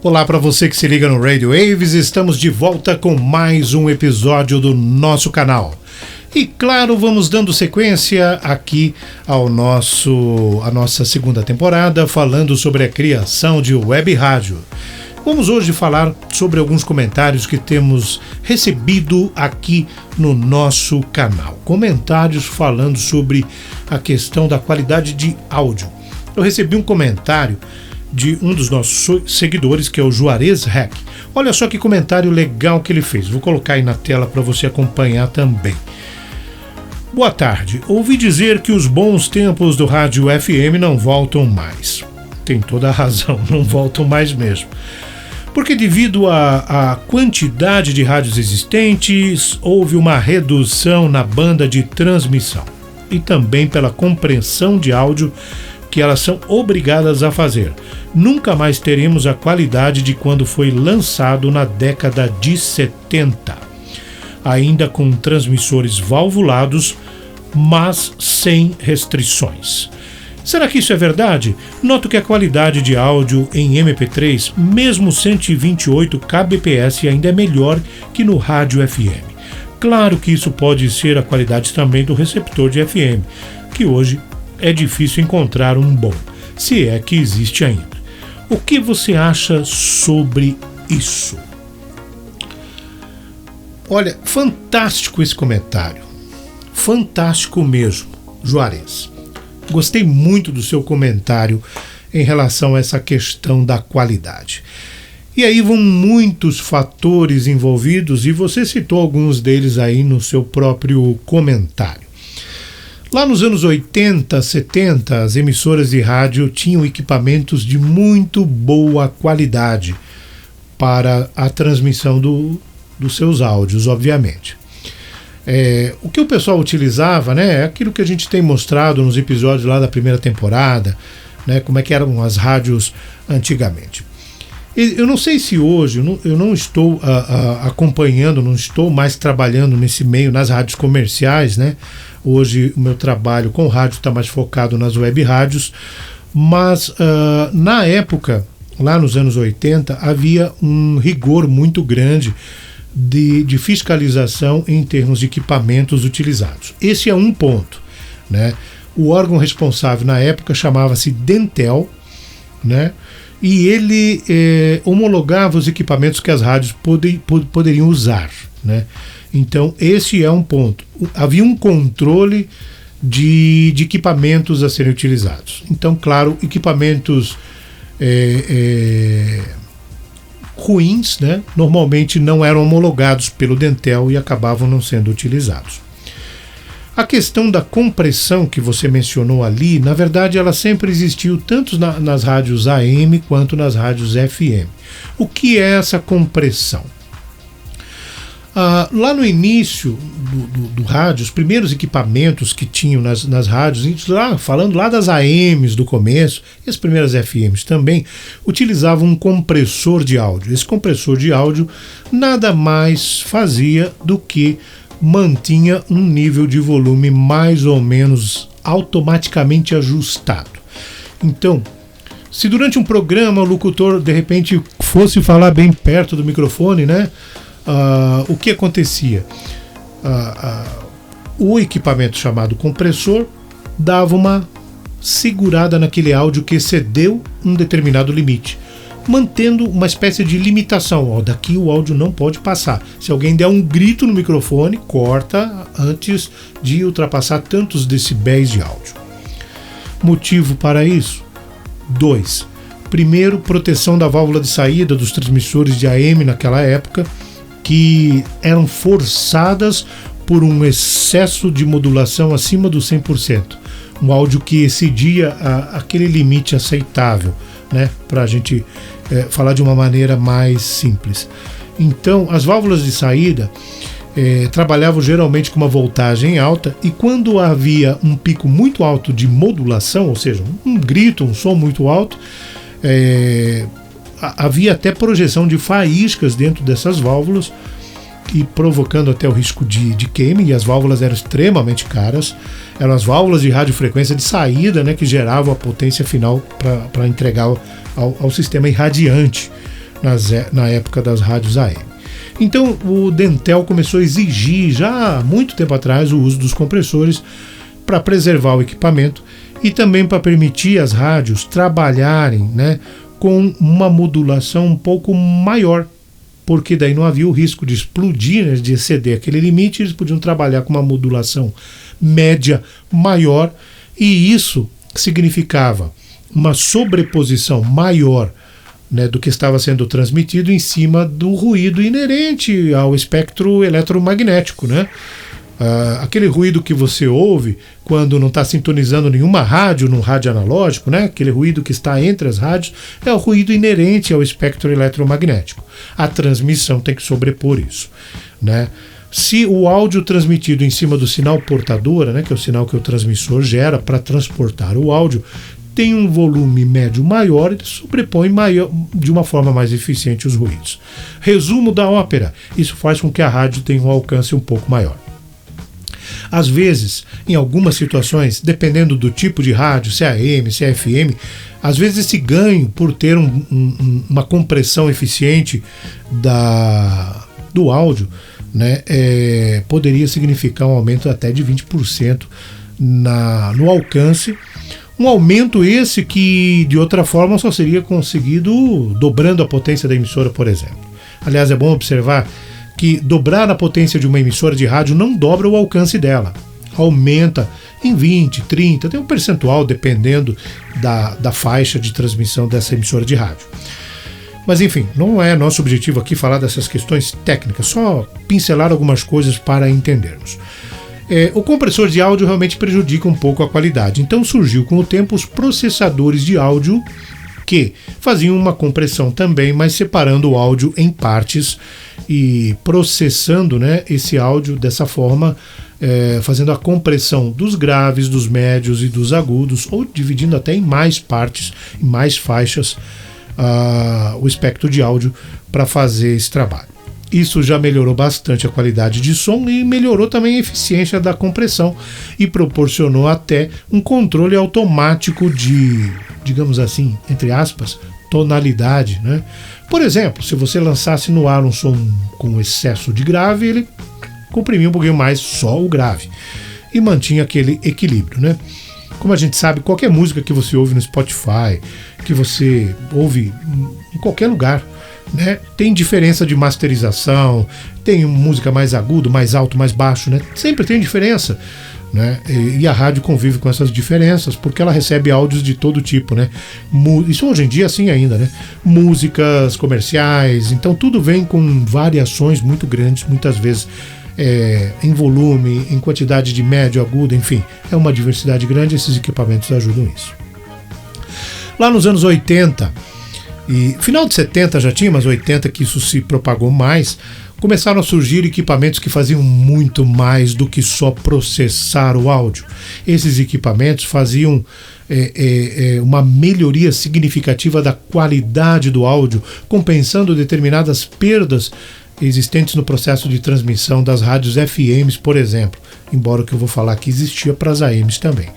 Olá para você que se liga no Radio Waves, estamos de volta com mais um episódio do nosso canal. E claro, vamos dando sequência aqui à nossa segunda temporada, falando sobre a criação de web rádio. Vamos hoje falar sobre alguns comentários que temos recebido aqui no nosso canal. Comentários falando sobre a questão da qualidade de áudio. Eu recebi um comentário de um dos nossos seguidores, que é o Juarez Hack. Olha só que comentário legal que ele fez. Vou colocar aí na tela para você acompanhar também. Boa tarde. Ouvi dizer que os bons tempos do rádio FM não voltam mais. Tem toda a razão, não voltam mais mesmo. Porque devido à quantidade de rádios existentes, houve uma redução na banda de transmissão. E também pela compreensão de áudio que elas são obrigadas a fazer. Nunca mais teremos a qualidade de quando foi lançado na década de 70. Ainda com transmissores valvulados, mas sem restrições. Será que isso é verdade? Noto que a qualidade de áudio em MP3, mesmo 128 kbps, ainda é melhor que no rádio FM. Claro que isso pode ser a qualidade também do receptor de FM, que hoje é difícil encontrar um bom, se é que existe ainda. O que você acha sobre isso? Olha, fantástico esse comentário. Fantástico mesmo, Juarez. Gostei muito do seu comentário em relação a essa questão da qualidade. E aí vão muitos fatores envolvidos e você citou alguns deles aí no seu próprio comentário. Lá nos anos 80, 70, as emissoras de rádio tinham equipamentos de muito boa qualidade para a transmissão dos seus áudios, obviamente. O que o pessoal utilizava, né, é aquilo que a gente tem mostrado nos episódios lá da primeira temporada, né, como é que eram as rádios antigamente. Eu não sei se hoje, eu não estou acompanhando, não estou mais trabalhando nesse meio, nas rádios comerciais, né? Hoje o meu trabalho com rádio está mais focado nas web rádios, mas na época, lá nos anos 80, havia um rigor muito grande de fiscalização em termos de equipamentos utilizados. Esse é um ponto, né? O órgão responsável na época chamava-se Dentel, né? E ele homologava os equipamentos que as rádios poderiam usar, né? Então esse é um ponto. Havia um controle de equipamentos a serem utilizados. Então, claro, equipamentos ruins, né, normalmente não eram homologados pelo Dentel e acabavam não sendo utilizados. A questão da compressão que você mencionou ali, na verdade ela sempre existiu tanto nas rádios AM quanto nas rádios FM. O que é essa compressão? Lá no início do rádio, os primeiros equipamentos que tinham nas rádios, falando lá das AMs do começo, e as primeiras FMs também, utilizavam um compressor de áudio. Esse compressor de áudio nada mais fazia do que mantinha um nível de volume mais ou menos automaticamente ajustado. Então, se durante um programa o locutor de repente fosse falar bem perto do microfone, né? O que acontecia? O equipamento chamado compressor dava uma segurada naquele áudio que excedeu um determinado limite, mantendo uma espécie de limitação. Daqui o áudio não pode passar. Se alguém der um grito no microfone, corta antes de ultrapassar tantos decibéis de áudio. Motivo para isso? 2. Primeiro, proteção da válvula de saída dos transmissores de AM naquela época, que eram forçadas por um excesso de modulação acima do 100%. Um áudio que excedia aquele limite aceitável, né, para a gente falar de uma maneira mais simples. Então, as válvulas de saída trabalhavam geralmente com uma voltagem alta, e quando havia um pico muito alto de modulação, ou seja, um grito, um som muito alto, havia até projeção de faíscas dentro dessas válvulas, e provocando até o risco de queime, e as válvulas eram extremamente caras. Eram as válvulas de radiofrequência de saída, né, que geravam a potência final para entregar ao sistema irradiante na época das rádios AM. Então o Dentel começou a exigir já há muito tempo atrás o uso dos compressores para preservar o equipamento e também para permitir as rádios trabalharem, né, com uma modulação um pouco maior, porque daí não havia o risco de explodir, né, de exceder aquele limite. Eles podiam trabalhar com uma modulação média maior, e isso significava uma sobreposição maior, né, do que estava sendo transmitido em cima do ruído inerente ao espectro eletromagnético, né? Aquele ruído que você ouve quando não está sintonizando nenhuma rádio num rádio analógico, né? Aquele ruído que está entre as rádios é o ruído inerente ao espectro eletromagnético. A transmissão tem que sobrepor isso, né? Se o áudio transmitido em cima do sinal portadora, né, que é o sinal que o transmissor gera para transportar o áudio, tem um volume médio maior, ele sobrepõe de uma forma mais eficiente os ruídos. Resumo da ópera: isso faz com que a rádio tenha um alcance um pouco maior. Às vezes, em algumas situações, dependendo do tipo de rádio, se é AM, se é FM, às vezes esse ganho por ter uma compressão eficiente do áudio, né, poderia significar um aumento até de 20% no alcance. Um aumento esse que, de outra forma, só seria conseguido dobrando a potência da emissora, por exemplo. Aliás, é bom observar que dobrar a potência de uma emissora de rádio não dobra o alcance dela. Aumenta em 20, 30, tem um percentual dependendo da faixa de transmissão dessa emissora de rádio. Mas enfim, não é nosso objetivo aqui falar dessas questões técnicas, só pincelar algumas coisas para entendermos. O compressor de áudio realmente prejudica um pouco a qualidade, então surgiu com o tempo os processadores de áudio que faziam uma compressão também, mas separando o áudio em partes e processando, né, esse áudio dessa forma, fazendo a compressão dos graves, dos médios e dos agudos, ou dividindo até em mais partes, em mais faixas, o espectro de áudio para fazer esse trabalho. Isso já melhorou bastante a qualidade de som e melhorou também a eficiência da compressão e proporcionou até um controle automático de, digamos assim, entre aspas, tonalidade, né? Por exemplo, se você lançasse no ar um som com excesso de grave, ele comprimia um pouquinho mais só o grave e mantinha aquele equilíbrio, né? Como a gente sabe, qualquer música que você ouve no Spotify, que você ouve em qualquer lugar, né, tem diferença de masterização, tem música mais agudo, mais alto, mais baixo, né? Sempre tem diferença, né? E a rádio convive com essas diferenças porque ela recebe áudios de todo tipo, né? Isso hoje em dia assim ainda, né? Músicas comerciais, então tudo vem com variações muito grandes, muitas vezes em volume, em quantidade de médio, agudo, enfim, é uma diversidade grande. Esses equipamentos ajudam isso. Lá nos anos 80 e final de 70 já tinha, mas 80 que isso se propagou mais, começaram a surgir equipamentos que faziam muito mais do que só processar o áudio. Esses equipamentos faziam uma melhoria significativa da qualidade do áudio, compensando determinadas perdas existentes no processo de transmissão das rádios FMs, por exemplo, embora o que eu vou falar aqui existia para as AMs também.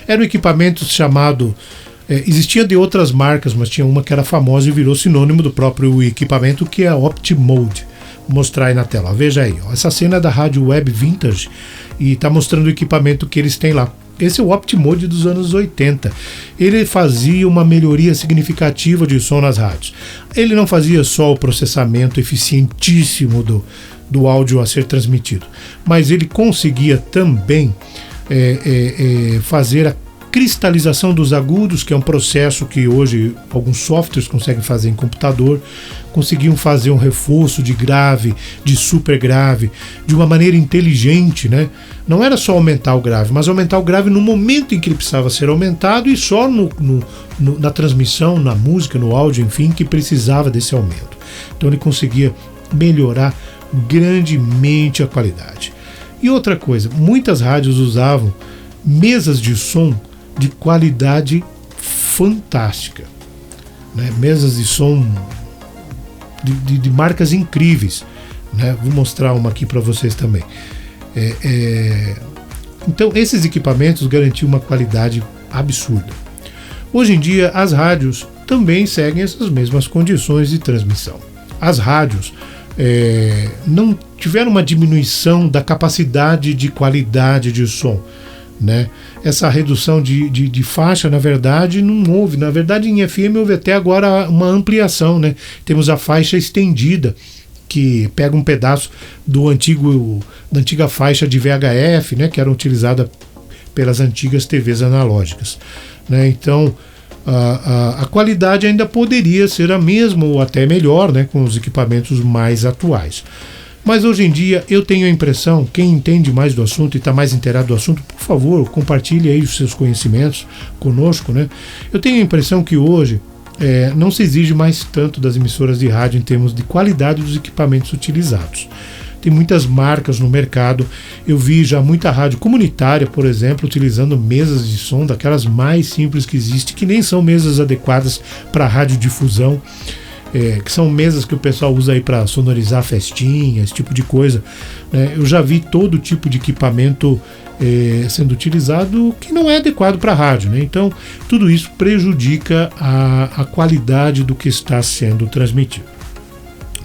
Era um equipamento chamado... existia de outras marcas, mas tinha uma que era famosa e virou sinônimo do próprio equipamento, que é a Optimode. Vou mostrar aí na tela, veja aí, ó. Essa cena é da Rádio Web Vintage e está mostrando o equipamento que eles têm lá. Esse é o Optimode dos anos 80. Ele fazia uma melhoria significativa de som nas rádios. Ele não fazia só o processamento eficientíssimo do áudio a ser transmitido, mas ele conseguia também fazer a cristalização dos agudos, que é um processo que hoje alguns softwares conseguem fazer em computador. Conseguiam fazer um reforço de grave, de super grave, de uma maneira inteligente, né? Não era só aumentar o grave, mas aumentar o grave no momento em que ele precisava ser aumentado e só na transmissão, na música, no áudio, enfim, que precisava desse aumento. Então ele conseguia melhorar grandemente a qualidade. E outra coisa, muitas rádios usavam mesas de som de qualidade fantástica, né? Mesas de som de marcas incríveis. né? Vou mostrar uma aqui para vocês também. Então, esses equipamentos garantiam uma qualidade absurda. Hoje em dia, as rádios também seguem essas mesmas condições de transmissão. As rádios não tiveram uma diminuição da capacidade de qualidade de som, né? Essa redução de faixa, na verdade, não houve. Na verdade, em FM houve até agora uma ampliação, né? Temos a faixa estendida, que pega um pedaço da antiga faixa de VHF, né? Que era utilizada pelas antigas TVs analógicas, né? Então, a qualidade ainda poderia ser a mesma ou até melhor, né? Com os equipamentos mais atuais. Mas hoje em dia eu tenho a impressão, quem entende mais do assunto e está mais inteirado do assunto, por favor, compartilhe aí os seus conhecimentos conosco, né? Eu tenho a impressão que hoje não se exige mais tanto das emissoras de rádio em termos de qualidade dos equipamentos utilizados. Tem muitas marcas no mercado. Eu vi já muita rádio comunitária, por exemplo, utilizando mesas de som daquelas mais simples que existem, que nem são mesas adequadas para radiodifusão. Que são mesas que o pessoal usa aí para sonorizar festinhas, esse tipo de coisa, né? Eu já vi todo tipo de equipamento sendo utilizado que não é adequado para rádio, né? Então, tudo isso prejudica a qualidade do que está sendo transmitido.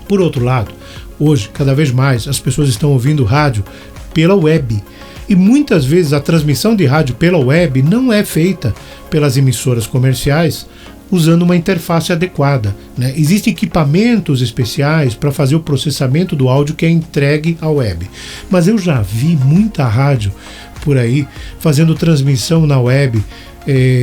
Por outro lado, hoje, cada vez mais, as pessoas estão ouvindo rádio pela web. E muitas vezes a transmissão de rádio pela web não é feita pelas emissoras comerciais usando uma interface adequada, né? Existem equipamentos especiais para fazer o processamento do áudio que é entregue à web. Mas eu já vi muita rádio por aí fazendo transmissão na web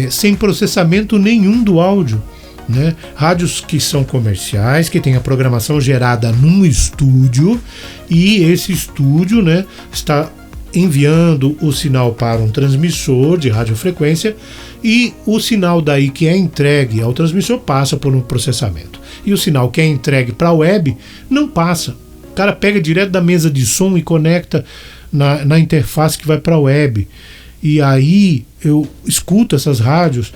sem processamento nenhum do áudio, né? Rádios que são comerciais, que têm a programação gerada num estúdio, e esse estúdio, né, está enviando o sinal para um transmissor de radiofrequência, e o sinal daí que é entregue ao transmissor passa por um processamento. E o sinal que é entregue para a web não passa. O cara pega direto da mesa de som e conecta na interface que vai para a web. E aí eu escuto essas rádios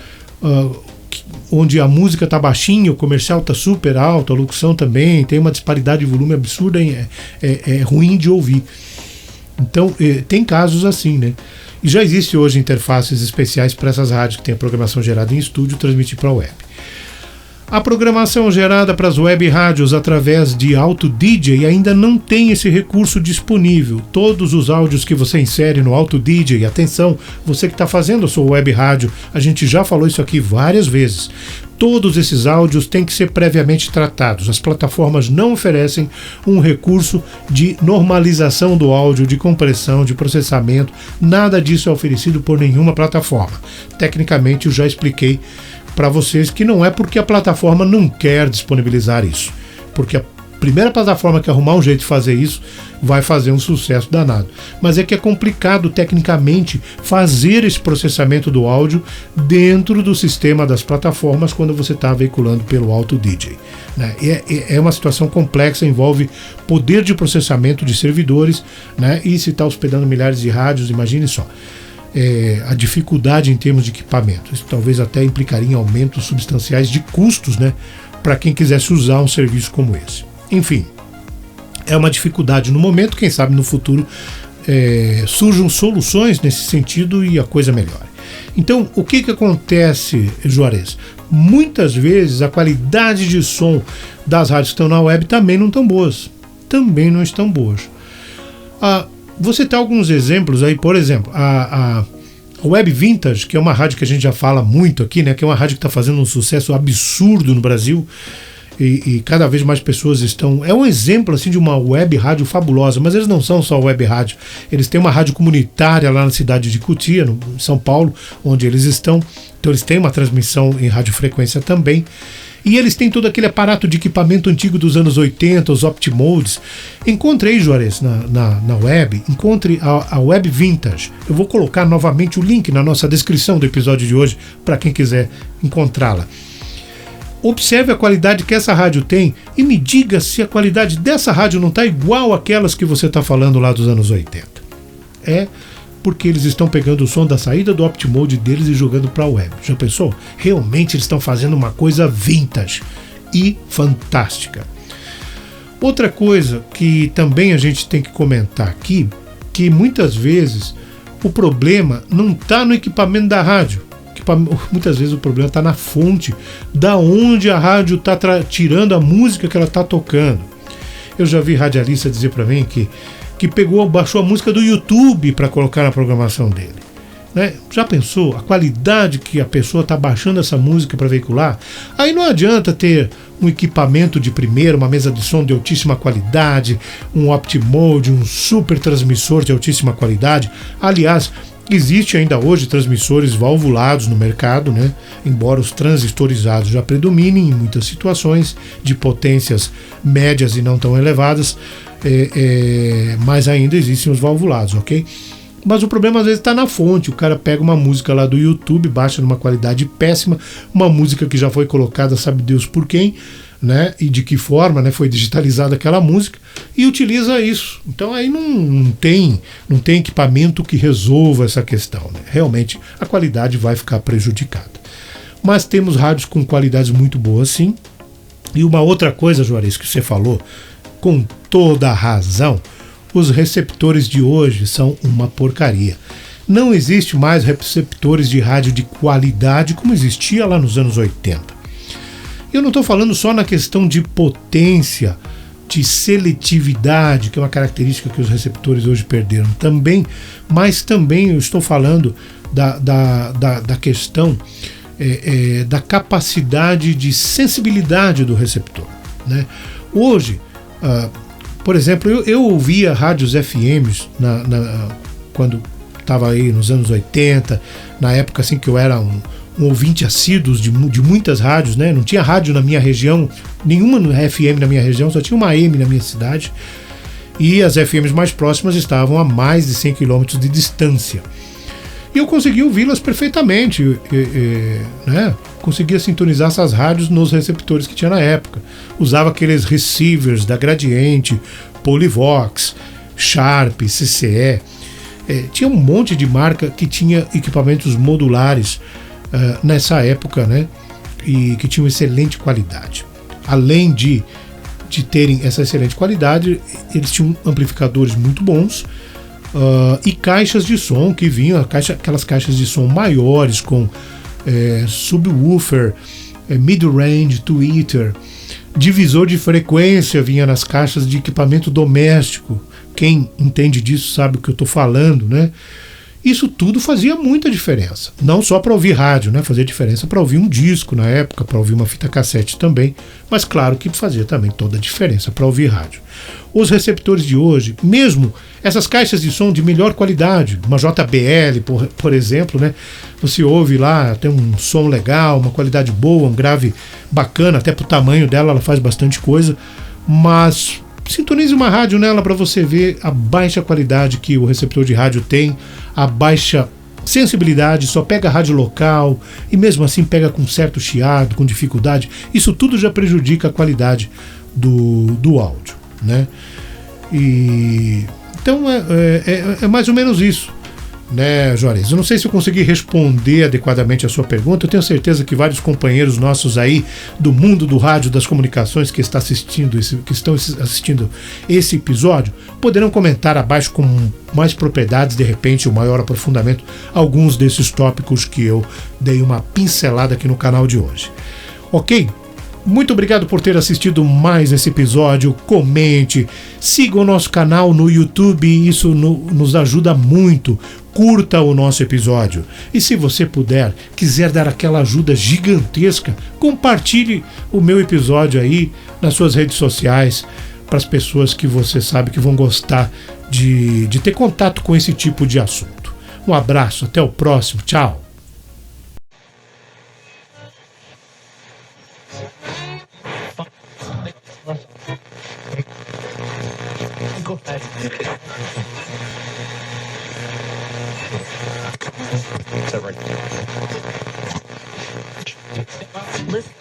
onde a música está baixinha, o comercial está super alto, a locução também, tem uma disparidade de volume absurda, é ruim de ouvir. Então, tem casos assim, né? E já existe hoje interfaces especiais para essas rádios que têm a programação gerada em estúdio transmitir para a web. A programação gerada para as web rádios através de Auto DJ ainda não tem esse recurso disponível. Todos os áudios que você insere no Auto DJ, atenção, você que está fazendo a sua web rádio, a gente já falou isso aqui várias vezes. Todos esses áudios têm que ser previamente tratados. As plataformas não oferecem um recurso de normalização do áudio, de compressão, de processamento. Nada disso é oferecido por nenhuma plataforma. Tecnicamente, eu já expliquei para vocês que não é porque a plataforma não quer disponibilizar isso, porque a primeira plataforma que arrumar um jeito de fazer isso vai fazer um sucesso danado, mas é que é complicado tecnicamente fazer esse processamento do áudio dentro do sistema das plataformas quando você está veiculando pelo Auto DJ, né? É uma situação complexa, envolve poder de processamento de servidores, né? E se está hospedando milhares de rádios, imagine só. A dificuldade em termos de equipamento. Isso talvez até implicaria em aumentos substanciais de custos, né, para quem quisesse usar um serviço como esse. Enfim, é uma dificuldade no momento, quem sabe no futuro surjam soluções nesse sentido e a coisa melhore. Então, o que acontece, Juarez? Muitas vezes a qualidade de som das rádios que estão na web também não estão boas. Vou citar alguns exemplos aí, por exemplo, a Web Vintage, que é uma rádio que a gente já fala muito aqui, né, que é uma rádio que está fazendo um sucesso absurdo no Brasil, e cada vez mais pessoas estão... É um exemplo assim de uma web rádio fabulosa, mas eles não são só web rádio, eles têm uma rádio comunitária lá na cidade de Cotia, em São Paulo, onde eles estão, então eles têm uma transmissão em radiofrequência também. E eles têm todo aquele aparato de equipamento antigo dos anos 80, os Optimodes. Encontre aí, Juarez, na web, encontre a Web Vintage. Eu vou colocar novamente o link na nossa descrição do episódio de hoje, para quem quiser encontrá-la. Observe a qualidade que essa rádio tem e me diga se a qualidade dessa rádio não está igual àquelas que você está falando lá dos anos 80. Porque eles estão pegando o som da saída do Optimode deles e jogando para a web. Já pensou? Realmente eles estão fazendo uma coisa vintage e fantástica. Outra coisa que também a gente tem que comentar aqui, que muitas vezes o problema não está no equipamento da rádio. Muitas vezes o problema está na fonte, da onde a rádio está tirando a música que ela está tocando. Eu já vi radialista dizer para mim que baixou a música do YouTube para colocar na programação dele. Né? Já pensou a qualidade que a pessoa está baixando essa música para veicular? Aí não adianta ter um equipamento de primeira, uma mesa de som de altíssima qualidade, um Optimode, um super transmissor de altíssima qualidade. Aliás, existe ainda hoje transmissores valvulados no mercado, né? Embora os transistorizados já predominem em muitas situações de potências médias e não tão elevadas, mas ainda existem os valvulados, ok? Mas o problema às vezes está na fonte. O cara pega uma música lá do YouTube, baixa numa qualidade péssima, uma música que já foi colocada sabe Deus por quem, né? E de que forma, né? Foi digitalizada aquela música e utiliza isso. Então aí não tem equipamento que resolva essa questão, né? Realmente a qualidade vai ficar prejudicada. Mas temos rádios com qualidades muito boas, sim. E uma outra coisa, Juarez, que você falou com toda a razão, os receptores de hoje são uma porcaria. Não existe mais receptores de rádio de qualidade como existia lá nos anos 80. Eu não estou falando só na questão de potência, de seletividade, que é uma característica que os receptores hoje perderam também, mas também eu estou falando da questão da capacidade de sensibilidade do receptor. Né? Hoje, por exemplo, eu ouvia rádios FMs quando estava aí nos anos 80, na época assim que eu era um ouvinte assíduo de muitas rádios, né? Não tinha rádio na minha região, nenhuma FM na minha região, só tinha uma AM na minha cidade, e as FMs mais próximas estavam a mais de 100 km de distância. E eu conseguia ouvi-las perfeitamente, né? Conseguia sintonizar essas rádios nos receptores que tinha na época. Usava aqueles receivers da Gradiente, Polivox, Sharp, CCE. Tinha um monte de marca que tinha equipamentos modulares nessa época, né? E que tinham excelente qualidade. Além de terem essa excelente qualidade, eles tinham amplificadores muito bons, e caixas de som que vinham, aquelas caixas de som maiores com subwoofer, mid-range, tweeter, divisor de frequência vinha nas caixas de equipamento doméstico. Quem entende disso sabe o que eu estou falando, né? Isso tudo fazia muita diferença. Não só para ouvir rádio, né? Fazia diferença para ouvir um disco na época, para ouvir uma fita cassete também, mas claro que fazia também toda a diferença para ouvir rádio. Os receptores de hoje, mesmo essas caixas de som de melhor qualidade, uma JBL, por exemplo, né? Você ouve lá, tem um som legal, uma qualidade boa, um grave bacana, até pro tamanho dela ela faz bastante coisa, mas sintonize uma rádio nela para você ver a baixa qualidade que o receptor de rádio tem, a baixa sensibilidade, só pega rádio local e mesmo assim pega com certo chiado, com dificuldade. Isso tudo já prejudica a qualidade do áudio, né? Então é mais ou menos isso, né, Juarez? Eu não sei se eu consegui responder adequadamente a sua pergunta. Eu tenho certeza que vários companheiros nossos aí do mundo do rádio, das comunicações que estão assistindo esse episódio poderão comentar abaixo com mais propriedades, de repente, um maior aprofundamento, alguns desses tópicos que eu dei uma pincelada aqui no canal de hoje. Ok? Muito obrigado por ter assistido mais esse episódio. Comente, siga o nosso canal no YouTube, isso nos ajuda muito. Curta o nosso episódio. E se você quiser dar aquela ajuda gigantesca, compartilhe o meu episódio aí nas suas redes sociais para as pessoas que você sabe que vão gostar de ter contato com esse tipo de assunto. Um abraço, até o próximo, tchau! Listen.